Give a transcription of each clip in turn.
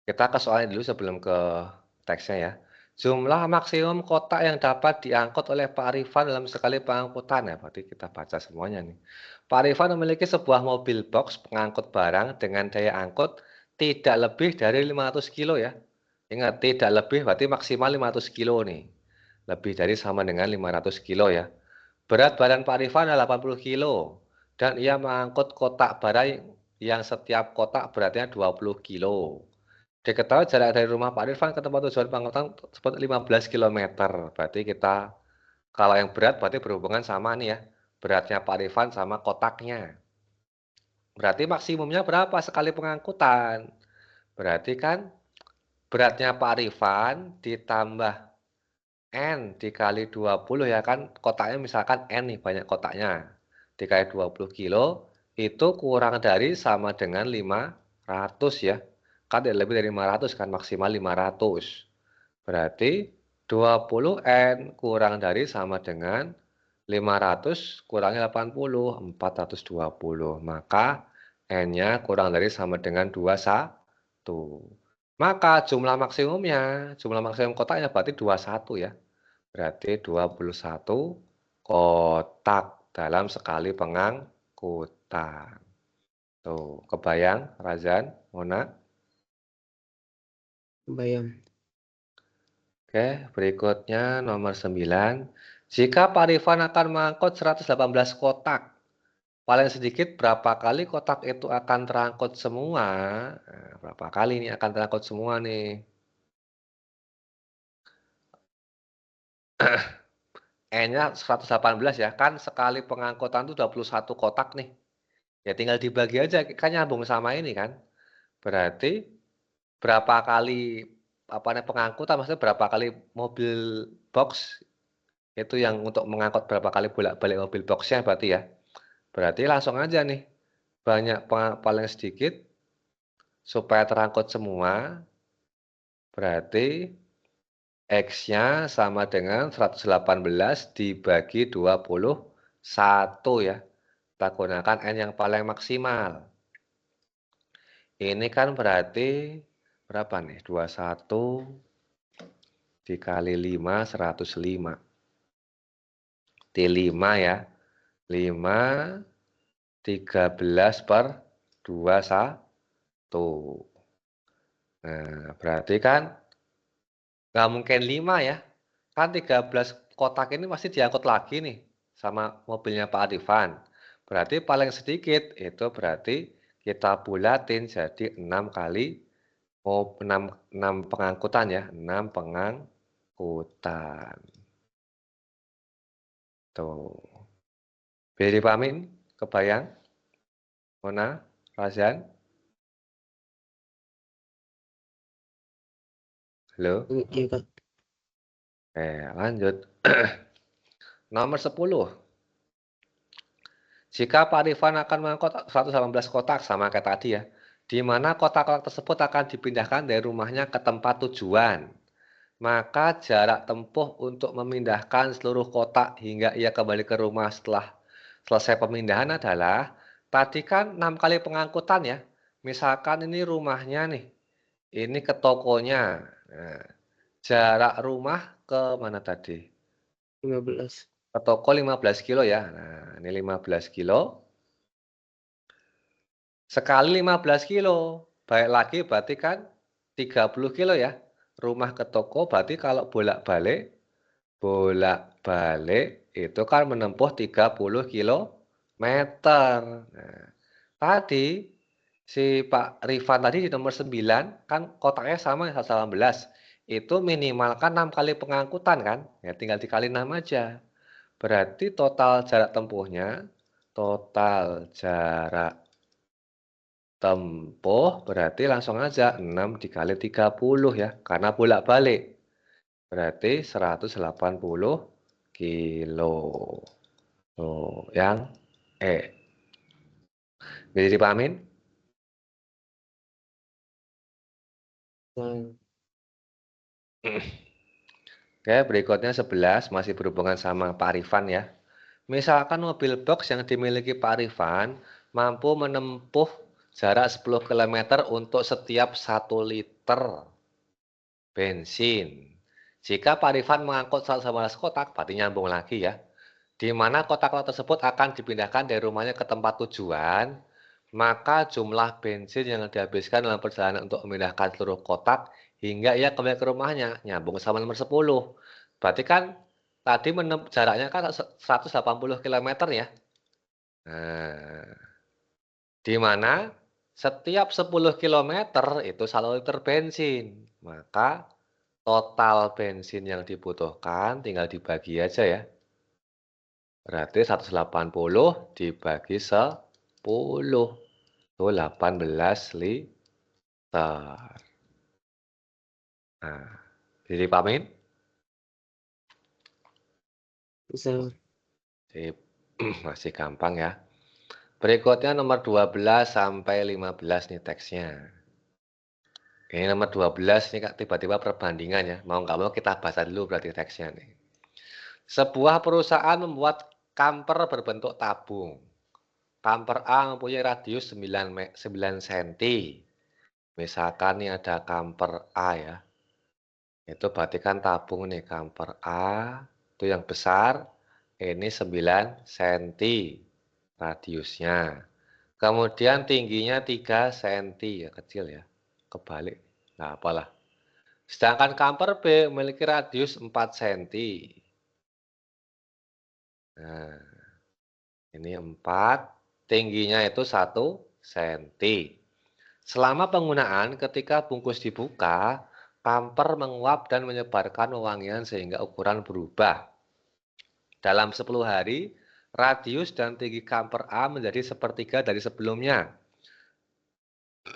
Kita ke soalnya dulu sebelum ke teksnya ya. Jumlah maksimum kotak yang dapat diangkut oleh Pak Arifan dalam sekali pengangkutan ya. Berarti kita baca semuanya nih. Pak Arifan memiliki sebuah mobil box pengangkut barang dengan daya angkut tidak lebih dari 500 kilo ya. Ingat, tidak lebih berarti maksimal 500 kilo nih. Lebih dari sama dengan 500 kilo ya. Berat badan Pak Arifan adalah 80 kilo. Dan ia mengangkut kotak barang yang setiap kotak beratnya 20 kilo. Diketahui jarak dari rumah Pak Irfan ke tempat tujuan pengangkutan tersebut 15 kilometer. Berarti kita, kalau yang berat berarti berhubungan sama nih ya, beratnya Pak Irfan sama kotaknya. Berarti maksimumnya berapa sekali pengangkutan? Berarti kan beratnya Pak Arifan ditambah N dikali 20 ya kan, kotaknya misalkan N nih, banyak kotaknya. Dikali 20 kilo, itu kurang dari sama dengan 500 ya. Kan lebih dari 500 kan, maksimal 500. Berarti 20N kurang dari sama dengan 500 kurangi 80, 420. Maka N-nya kurang dari sama dengan 21. Maka jumlah maksimum kotaknya berarti 21 ya. Berarti 21 kotak dalam sekali pengangkutan. Tuh, kebayang Razan, Mona? Bayang. Oke, berikutnya nomor 9. Jika Pak Rifan akan mengangkut 118 kotak, paling sedikit berapa kali kotak itu akan terangkut semua? Nah, berapa kali ini akan terangkut semua nih? N-nya 118 ya, kan sekali pengangkutan itu 21 kotak nih. Ya tinggal dibagi aja, kan nyambung sama ini kan. Berarti berapa kali pengangkutan, maksudnya berapa kali mobil box itu yang untuk mengangkut berapa kali bolak-balik mobil boxnya berarti ya. Berarti langsung aja nih, paling sedikit supaya terangkut semua, berarti X-nya sama dengan 118 dibagi 21 ya. Kita gunakan N yang paling maksimal. Ini kan berarti berapa nih? 21 dikali 5, 105. T5 ya. 5, 13 per 21. Nah, berarti kan nggak mungkin 5 ya. Kan 13 kotak ini masih diangkut lagi nih sama mobilnya Pak Adifan. Berarti paling sedikit itu berarti kita bulatin jadi 6 kali 6 pengangkutan ya, 6 pengangkutan. Tuh. Bisa dipahamin? Kebayang? Mona? Razan? Halo? Iya, Kak. Lanjut. Nomor 10. Jika Pak Rifan akan mengangkut 118 kotak sama kayak tadi ya, di mana kotak-kotak tersebut akan dipindahkan dari rumahnya ke tempat tujuan. Maka jarak tempuh untuk memindahkan seluruh kotak hingga ia kembali ke rumah setelah selesai pemindahan adalah, tadi kan 6 kali pengangkutan ya. Misalkan ini rumahnya nih, ini ke tokonya. Nah, jarak rumah ke mana tadi? 15. Ke toko 15 kilo ya. Nah, ini 15 kilo. Sekali 15 kilo. Baik lagi berarti kan 30 kilo ya. Rumah ke toko berarti kalau bolak-balik itu kan menempuh 30 kilometer. Nah, tadi si Pak Rifan tadi di nomor 9 kan kotaknya sama 118. Itu minimal kan 6 kali pengangkutan kan? Ya tinggal dikali 6 aja. Berarti total jarak tempuhnya, total jarak tempuh berarti langsung aja 6 dikali 30 ya, karena bolak-balik. Berarti 180 kilo. Tuh, yang E. Bisa dipahamin? Nah, Oke, berikutnya 11 masih berhubungan sama Pak Arifan ya. Misalkan mobil box yang dimiliki Pak Arifan mampu menempuh jarak 10 km untuk setiap 1 liter. liter bensin. Jika Pak Rifan mengangkut 115 kotak, berarti nyambung lagi ya. Di mana kotak-kotak tersebut akan dipindahkan dari rumahnya ke tempat tujuan, maka jumlah bensin yang dihabiskan dalam perjalanan untuk memindahkan seluruh kotak hingga ia kembali ke rumahnya, nyambung sama nomor 10. Berarti kan tadi jaraknya kan 180 km ya. Nah, di mana setiap 10 km itu 1 liter bensin. Maka total bensin yang dibutuhkan tinggal dibagi aja ya. Berarti 180 dibagi 10. Itu 18 liter. Nah, jadi pamin? Bisa. Sip. Masih gampang ya. Berikutnya nomor 12 sampai 15 nih teksnya. Ini nomor 12 nih Kak, tiba-tiba perbandingan ya. Mau nggak mau kita baca dulu berarti teksnya nih. Sebuah perusahaan membuat kamper berbentuk tabung. Kamper A mempunyai radius 9 cm. Misalkan nih ada kamper A ya. Itu berarti kan tabung nih kamper A. Itu yang besar. Ini 9 cm radiusnya. Kemudian tingginya 3 cm ya, kecil ya. Kebalik. Nah, apalah. Sedangkan kamper B memiliki radius 4 cm. Nah, ini 4, tingginya itu 1 cm. Selama penggunaan, ketika bungkus dibuka, kamper menguap dan menyebarkan wewangian sehingga ukuran berubah. Dalam 10 hari, radius dan tinggi kamper A menjadi sepertiga dari sebelumnya.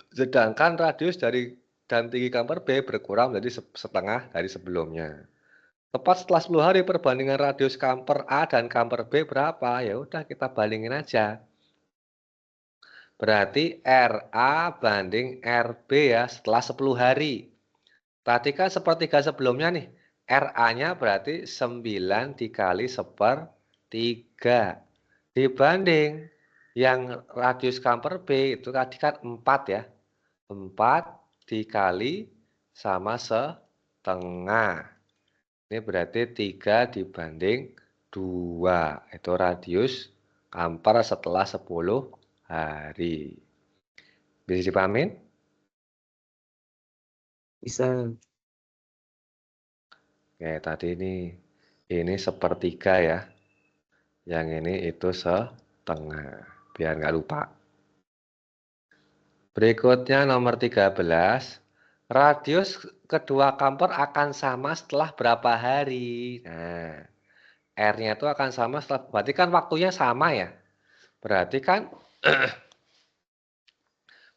Sedangkan radius dan tinggi kamper B berkurang menjadi setengah dari sebelumnya. Tepat setelah 10 hari perbandingan radius kamper A dan kamper B berapa? Ya udah kita bandingin aja. Berarti RA banding RB ya setelah 10 hari. Tadi kan sepertiga sebelumnya nih. RA-nya berarti 9 dikali sepertiga. Dibanding yang radius kamper B itu tadi kan 4 ya. 4 dikali sama setengah. Ini berarti 3 dibanding 2. Itu radius kamper setelah 10 hari. Bisa dipahamin? Bisa. Oke, tadi ini sepertiga ya. Yang ini itu setengah. Biar nggak lupa. Berikutnya nomor 13. Radius kedua kamper akan sama setelah berapa hari? Nah, R-nya itu akan sama setelah, berarti kan waktunya sama ya. Berarti kan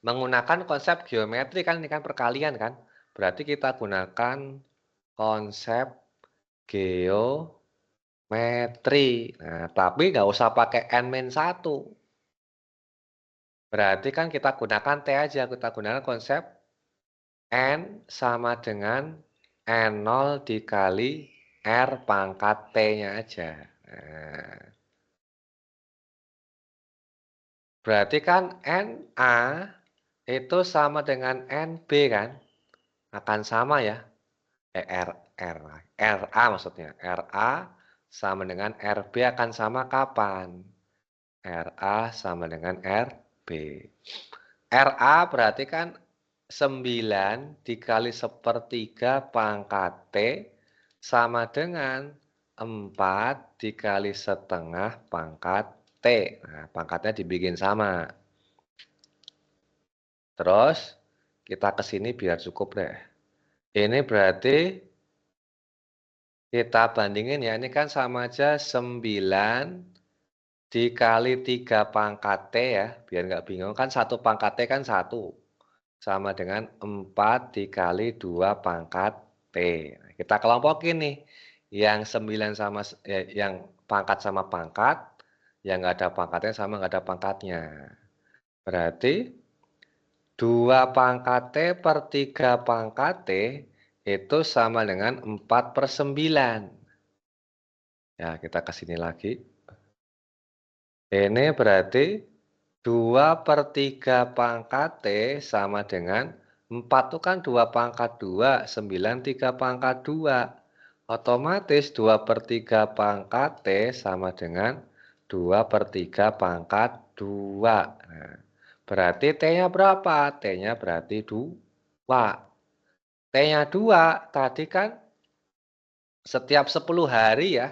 menggunakan konsep geometri kan, ini kan perkalian kan. Berarti kita gunakan konsep geometri. Nah, tapi nggak usah pakai N-1. Berarti kan kita gunakan T aja, kita gunakan konsep N sama dengan N0 dikali R pangkat T-nya aja. Nah, berarti kan NA itu sama dengan NB kan? Akan sama ya. RA maksudnya. RA sama dengan RB akan sama kapan? RA sama dengan RB. RA berarti kan 9 dikali sepertiga pangkat T sama dengan 4 dikali setengah pangkat T. Nah, pangkatnya dibikin sama. Terus kita ke sini biar cukup deh. Ini berarti kita bandingin ya, ini kan sama aja 9 dikali 3 pangkat T ya, biar nggak bingung. Kan 1 pangkat T kan 1. Sama dengan 4 dikali 2 pangkat T. Nah, kita kelompokin nih. Yang 9 sama, yang pangkat sama pangkat, yang nggak ada pangkatnya sama nggak ada pangkatnya. Berarti 2 pangkat T per 3 pangkat T itu sama dengan 4/9. Ya, kita ke sini lagi. Ini berarti 2/3 pangkat T sama dengan 4 itu kan 2 pangkat 2, 9 3 pangkat 2. Otomatis 2/3 pangkat T sama dengan 2/3 pangkat 2. Nah, berarti T-nya berapa? T-nya berarti 2. T-nya 2 tadi kan setiap 10 hari ya.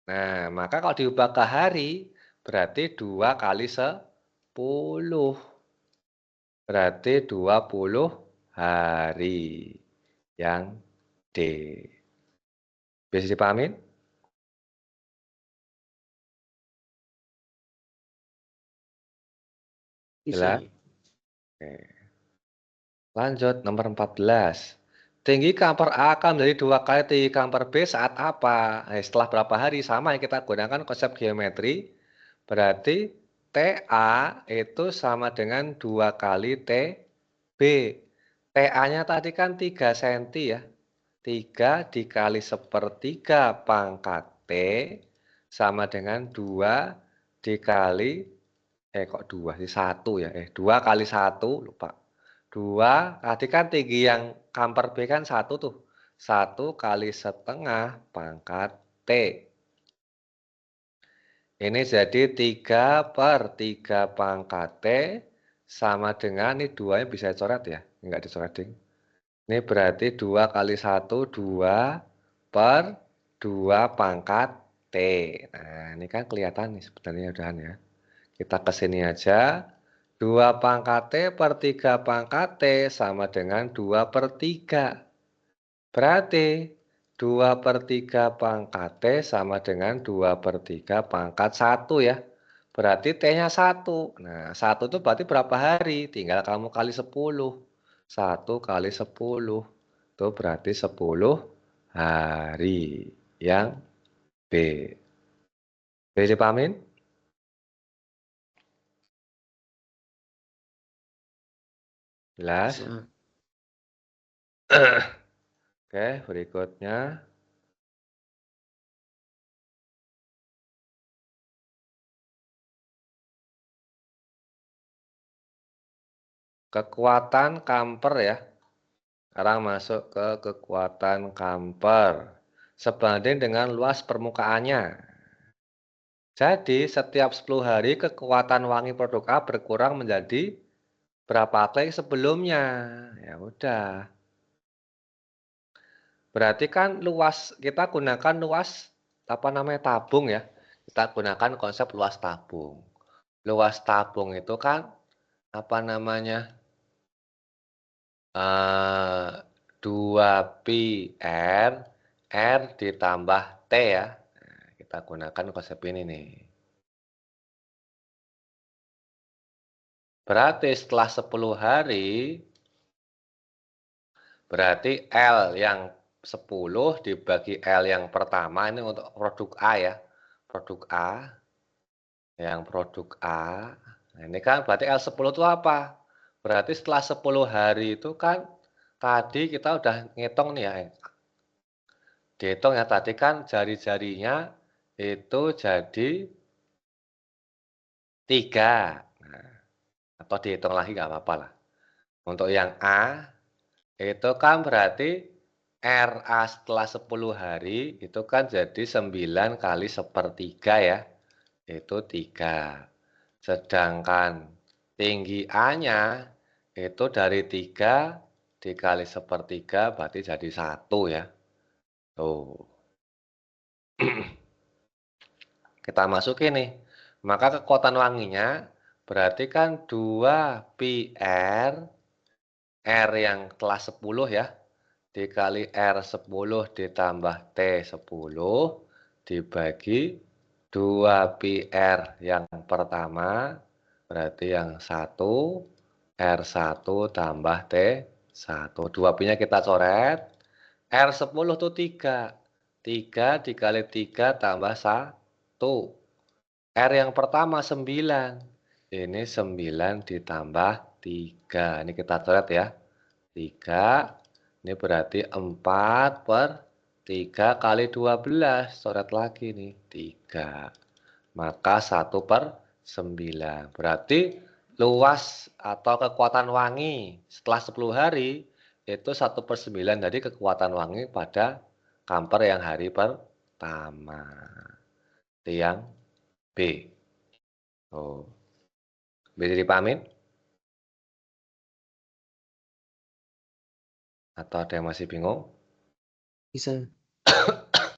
Nah, maka kalau diubah ke hari, berarti 2 kali 10. Berarti 20 hari. Yang D. Bisa dipahamin? Bisa. Jelas? Oke. Lanjut, nomor 14. Tinggi kamper A akan menjadi 2 kali tinggi kamper B saat apa? Setelah berapa hari? Sama yang kita gunakan konsep geometri. Berarti TA itu sama dengan 2 kali TB. TA-nya tadi kan 3 cm ya. 3 dikali 1/3 pangkat T sama dengan 2 dikali kok 2 sih 1 ya. 2 kali 1 lupa. 2 tadi kan tinggi yang kamper B kan 1 tuh. 1 kali setengah pangkat T. Ini jadi 3/3 pangkat T sama dengan ini 2-nya bisa coret ya? Enggak dicoret ding. Ini berarti 2 kali 1 2 per 2 pangkat T. Nah, ini kan kelihatan nih sebenarnya udahan ya. Kita ke sini aja. 2 pangkat T per 3 pangkat T sama dengan 2/3. Berarti 2/3 pangkat T sama dengan 2/3 pangkat 1 ya. Berarti T-nya 1. Nah, 1 itu berarti berapa hari? Tinggal kamu kali 10. 1 kali 10. Itu berarti 10 hari. Yang B. Bisa dipahamin? Jelas? Bisa. Oke, berikutnya. Kekuatan kamper ya. Sekarang masuk ke kekuatan kamper. Sebanding dengan luas permukaannya. Jadi setiap 10 hari kekuatan wangi produk A berkurang menjadi berapa kali sebelumnya. Ya udah. Berarti kan luas kita gunakan luas apa namanya tabung ya. Kita gunakan konsep luas tabung. Luas tabung itu kan apa namanya? 2pi R, R ditambah T ya. Nah, kita gunakan konsep ini nih. Berarti setelah 10 hari, berarti L yang 10 dibagi L yang pertama, ini untuk produk A ya. Produk A, yang produk A. Nah, ini kan berarti L10 itu apa? Berarti setelah 10 hari itu kan tadi kita udah ngitung nih ya. Dihitung ya tadi kan jari-jarinya itu jadi 3. Nah, atau dihitung lagi nggak apa-apa lah. Untuk yang A itu kan berarti RA setelah 10 hari itu kan jadi 9 kali 1/3 ya. Itu 3. Sedangkan tinggi A-nya itu dari 3 dikali 1/3 berarti jadi 1 ya. Tuh. Kita masukin nih. Maka kekuatan wanginya berarti kan 2pi R, R yang kelas 10 ya, dikali R10 ditambah T10 dibagi 2pi R yang pertama, berarti yang 1, R1 tambah T1. 2pi-nya kita coret, R10 itu 3. 3 dikali 3 tambah 1. R yang pertama 9. Ini 9 ditambah 3. Ini kita coret ya. 3. Ini berarti 4/3 kali 12. Coret lagi nih. 3. Maka 1/9. Berarti luas atau kekuatan wangi setelah 10 hari itu 1/9 dari kekuatan wangi pada kamper yang hari pertama. Itu yang B. Oh, bisa dipahamin? Atau ada yang masih bingung? Bisa.